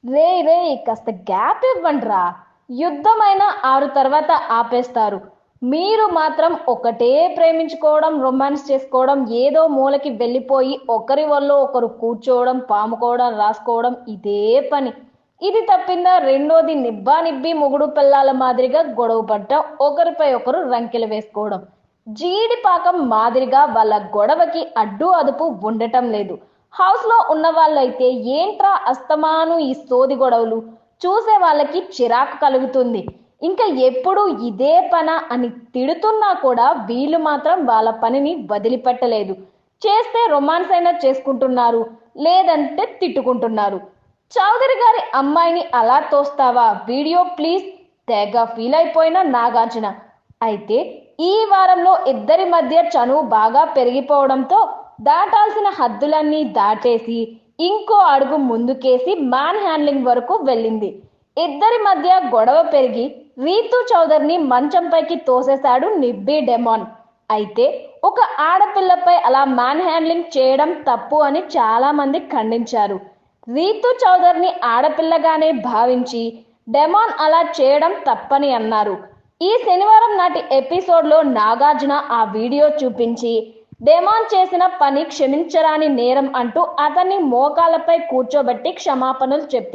రే కాస్త గ్యాప్ ఇవ్వండిరా. యుద్ధమైన 6 తర్వాత ఆపేస్తారు. మీరు మాత్రం ఒకటే ప్రేమించుకోవడం, రొమాన్స్ చేసుకోవడం, ఏదో మూలకి వెళ్ళిపోయి ఒకరి వల్ల ఒకరు కూర్చోవడం, పాముకోవడం, రాసుకోవడం ఇదే పని. ఇది తప్పిందా రెండోది నిబ్బా నిబ్బి మొగుడు పిల్లాల మాదిరిగా గొడవ పడటం, ఒకరిపై ఒకరు రంకెలు వేసుకోవడం. జీడిపాకం మాదిరిగా వాళ్ళ గొడవకి అడ్డు అదుపు ఉండటం లేదు. హౌస్ లో ఉన్న వాళ్ళైతే ఏంట్రా అస్తమాను ఈ సోది గొడవలు, చూసే వాళ్ళకి చిరాకు కలుగుతుంది. ఇంకా ఎప్పుడు ఇదే పన అని తిడుతున్నా కూడా వీళ్ళు మాత్రం వాళ్ళ పనిని వదిలిపెట్టలేదు. చేస్తే రొమాన్స్ అయినా చేసుకుంటున్నారు, లేదంటే తిట్టుకుంటున్నారు. చౌదరి గారి అమ్మాయిని అలా తోస్తావా వీడియో ప్లీజ్, తెగ ఫీల్ అయిపోయిన నాగార్జున. అయితే ఈ వారంలో ఇద్దరి మధ్య చనువు బాగా పెరిగిపోవడంతో దాటాల్సిన హద్దులన్నీ దాటేసి ఇంకో అడుగు ముందుకేసి మ్యాన్ హ్యాండ్లింగ్ వరకు వెళ్ళింది. ఇద్దరి మధ్య గొడవ పెరిగి రీతు చౌదరిని మంచంపైకి తోసేశాడు నిబ్బి డెమాన్. అయితే ఒక ఆడపిల్లపై అలా మ్యాన్ హ్యాండ్లింగ్ చేయడం తప్పు అని చాలా మంది ఖండించారు. రీతు చౌదరిని ఆడపిల్లగానే భావించి డెమాన్ అలా చేయడం తప్పని అన్నారు. ఈ శనివారం నాటి ఎపిసోడ్లో నాగార్జున ఆ వీడియో చూపించి డెమాన్ చేసిన పని క్షమించరాని నేరం అంటూ అతన్ని మోకాలపై కూర్చోబెట్టి క్షమాపణలు చెప్పింది.